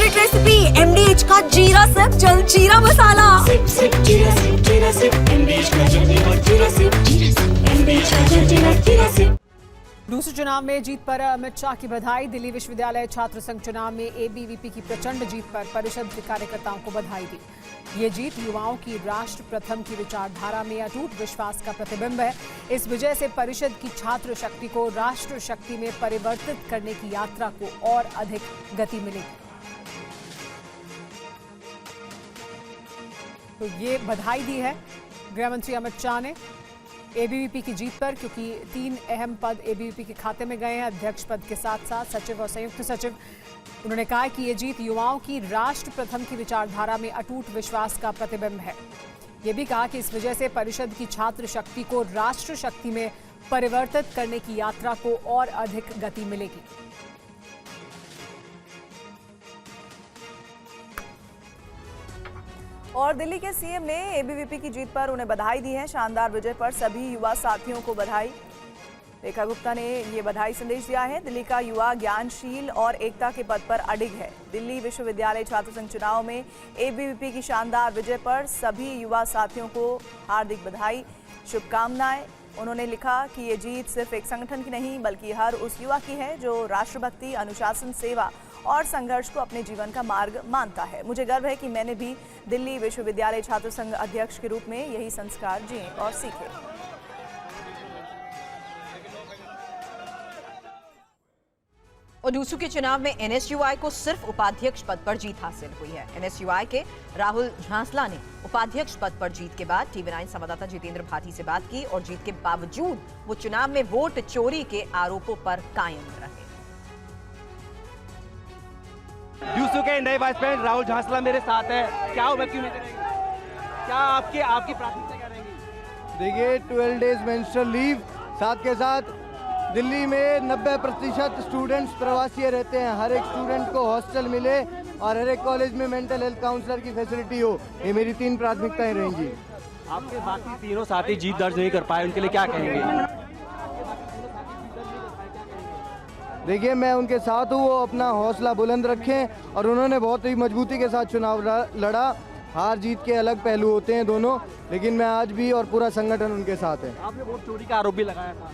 Favourite recipe MDH का जीरा SIP जल जीरा मसाला। सिप सिप जीरा सिप MDH का जल्दी और जीरा सिप MDH का जीरा सिप। दूसरे चुनाव में जीत पर अमित शाह की बधाई। दिल्ली विश्वविद्यालय छात्र संघ चुनाव में ABVP की प्रचंड जीत पर परिषद के कार्यकर्ताओं को बधाई दी। ये जीत युवाओं की राष्ट्र प्रथम की विचारधारा में अटूट विश्वास का प्रतिबिंब है। इस विजय से परिषद की छात्र शक्ति को राष्ट्र शक्ति में परिवर्तित करने की यात्रा को और अधिक गति मिलेगी। तो ये बधाई दी है गृह मंत्री अमित शाह ने ABVP की जीत पर, क्योंकि 3 अहम पद ABVP के खाते में गए हैं, अध्यक्ष पद के साथ साथ सचिव और संयुक्त सचिव। उन्होंने कहा कि ये जीत युवाओं की राष्ट्र प्रथम की विचारधारा में अटूट विश्वास का प्रतिबिंब है। ये भी कहा कि इस वजह से परिषद की छात्र शक्ति को राष्ट्र शक्ति में परिवर्तित करने की यात्रा को और अधिक गति मिलेगी। और दिल्ली के CM ने ABVP की जीत पर उन्हें बधाई दी है। शानदार विजय पर सभी युवा साथियों को बधाई। रेखा गुप्ता ने ये बधाई संदेश दिया है। दिल्ली का युवा ज्ञानशील और एकता के पद पर अडिग है। दिल्ली विश्वविद्यालय छात्र संघ चुनाव में ABVP की शानदार विजय पर सभी युवा साथियों को हार्दिक बधाई, शुभकामनाएं। उन्होंने लिखा कि ये जीत सिर्फ एक संगठन की नहीं बल्कि हर उस युवा की है जो राष्ट्रभक्ति, अनुशासन, सेवा और संघर्ष को अपने जीवन का मार्ग मानता है। मुझे गर्व है कि मैंने भी दिल्ली विश्वविद्यालय छात्र संघ अध्यक्ष के रूप में यही संस्कार जिए और सीखे। और दूसरे के चुनाव में NSUI को सिर्फ उपाध्यक्ष पद पर जीत हासिल हुई है। NSUI के राहुल झांसला ने उपाध्यक्ष पद पर जीत के बाद TV9 संवाददाता जितेंद्र भाटी से बात की और जीत के बावजूद वो चुनाव में वोट चोरी के आरोपों पर कायम रहे। यूसू के नए वाइस प्रेसिडेंट राहुल झांसला मेरे साथ है। क्या होगा, क्यों नहीं करेंगे? क्या आपकी प्राथमिकता क्या रहेगी? देखिए, 12 डेज मेंस्ट्रुअल लीव, साथ के साथ दिल्ली में 90% स्टूडेंट्स प्रवासी रहते हैं। हर एक स्टूडेंट को हॉस्टल मिले और हर एक कॉलेज में मेंटल हेल्थ काउंसलर की फैसिलिटी हो। ये मेरी 3 प्राथमिकताएं रहेंगी। आपके बाकी तीनों साथी जीत दर्ज नहीं कर पाए, उनके लिए क्या कहेंगे? देखिए, मैं उनके साथ हूँ, वो अपना हौसला बुलंद रखें और उन्होंने बहुत ही मजबूती के साथ चुनाव लड़ा। हार जीत के अलग पहलू होते हैं दोनों, लेकिन मैं आज भी और पूरा संगठन उनके साथ है। आपने वोट चोरी का आरोप भी लगाया था।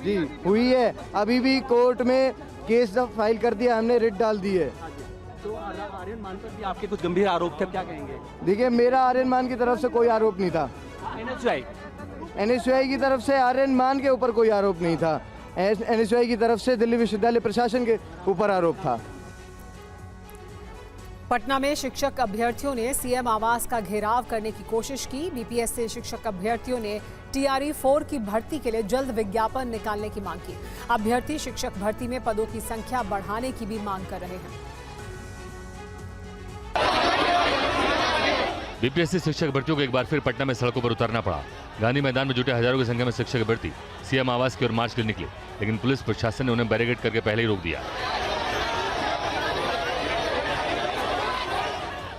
जी, हुई है। अभी भी कोर्ट में केस फाइल कर दिया, हमने रिट डाल दी है। तो आर्यन मान पर भी आपके कुछ गंभीर आरोप थे, क्या कहेंगे? देखिए, मेरा आर्यन मान की तरफ से कोई आरोप नहीं था। NSUI की तरफ से आर्यन मान के ऊपर कोई आरोप नहीं था। NSUI की तरफ से दिल्ली विश्वविद्यालय प्रशासन के ऊपर आरोप था। पटना में शिक्षक अभ्यर्थियों ने CM आवास का घेराव करने की कोशिश की। BPS से शिक्षक अभ्यर्थियों ने TRE-4 की भर्ती के लिए जल्द विज्ञापन निकालने की मांग की। अभ्यर्थी शिक्षक भर्ती में पदों की संख्या बढ़ाने की भी मांग कर रहे हैं। BPSC शिक्षक भर्तियों को एक बार फिर पटना में सड़कों पर उतरना पड़ा। गांधी मैदान में जुटे हजारों की संख्या में शिक्षक भर्ती CM आवास की ओर मार्च के लिए निकले, लेकिन पुलिस प्रशासन ने उन्हें बैरिकेड करके पहले ही रोक दिया।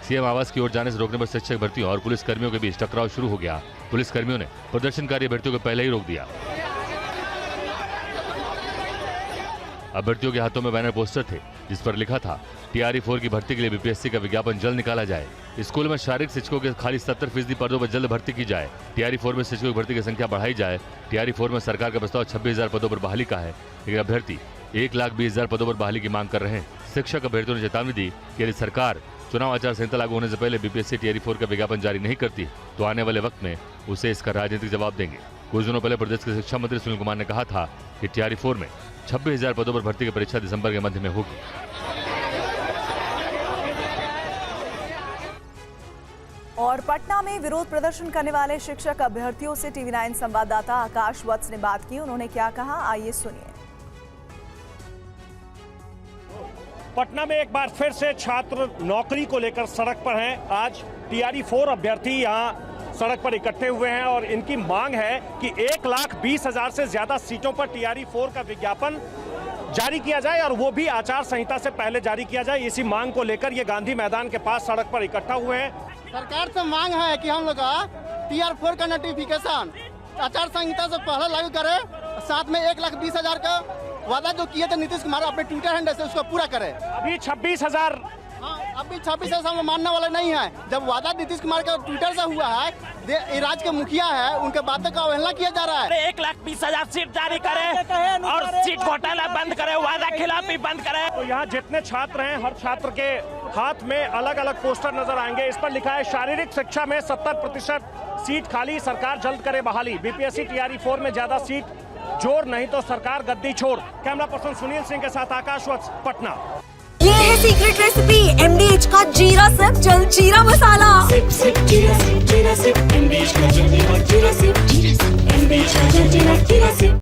CM आवास की ओर जाने से रोकने पर शिक्षक भर्तियों और पुलिस कर्मियों के बीच टकराव शुरू हो गया। पुलिस कर्मियों ने प्रदर्शनकारी अभ्यर्थियों को पहले ही रोक दिया। अभ्यर्थियों के हाथों में बैनर पोस्टर थे जिस पर लिखा था TRE-4 की भर्ती के लिए BPSC का विज्ञापन जल्द निकाला जाए। स्कूल में शारीरिक शिक्षकों के खाली 70% पदों पर जल्द भर्ती की जाए। TRE-4 में शिक्षकों की भर्ती की संख्या बढ़ाई जाए। TRE-4 में सरकार का प्रस्ताव 26,000 पदों पर बहाली का है, लेकिन अभ्यर्थी 1,20,000 पदों पर बहाली की मांग कर रहे हैं। शिक्षक अभ्यर्थियों ने चेतावनी दी कि यदि सरकार चुनाव आचार संहिता लागू होने से पहले BPSC TRE-4 का विज्ञापन जारी नहीं करती तो आने वाले वक्त में उसे इसका राजनीतिक जवाब देंगे। कुछ दिनों पहले प्रदेश के शिक्षा मंत्री सुनील कुमार ने कहा था कि TRE-4 में 26,000 पदों पर भर्ती की परीक्षा दिसंबर के मध्य में होगी। और पटना में विरोध प्रदर्शन करने वाले शिक्षक अभ्यर्थियों से TV9 संवाददाता आकाश वत्स ने बात की। उन्होंने क्या कहा, आइए सुनिए। पटना में एक बार फिर से छात्र नौकरी को लेकर सड़क पर हैं। आज TRE-4 अभ्यर्थी यहाँ सड़क पर इकट्ठे हुए हैं और इनकी मांग है कि 1,20,000 से ज्यादा सीटों पर TRE-4 का विज्ञापन जारी किया जाए और वो भी आचार संहिता से पहले जारी किया जाए। इसी मांग को लेकर ये गांधी मैदान के पास सड़क पर इकट्ठा हुए हैं। सरकार से मांग है कि हम लोग TRE-4 का नोटिफिकेशन आचार संहिता से पहले लागू करे, साथ में 1,20,000 का वादा जो किए थे नीतीश कुमार अपने ट्विटर हैंडल से उसको पूरा करे। अभी 26,000 हाँ, अभी 26 साल हम मानने वाले नहीं है। जब वादा नीतीश कुमार का ट्विटर से हुआ है, राज्य के मुखिया है, उनके बातों का अवहेलना किया जा रहा है। 1,20,000 सीट जारी करें और सीट घोटाला बंद करें, वादा खिलाफी बंद करें। तो यहाँ जितने छात्र हैं, हर छात्र के हाथ में अलग अलग पोस्टर नजर आएंगे। इस पर लिखा है शारीरिक शिक्षा में 70% सीट खाली, सरकार जल्द करे बहाली। बीपीएससी टीआरई 4 में ज्यादा सीट जोर, नहीं तो सरकार गद्दी छोड़। कैमरा पर्सन सुनील सिंह के साथ आकाश वत्स, पटना। ये है सीक्रेट रेसिपी MDH का जीरा सिप जलजीरा मसाला। सिप सिप जीरा सिप MDH का जलजीरा जीरा सिप MDH का जलजीरा जीरा सिप।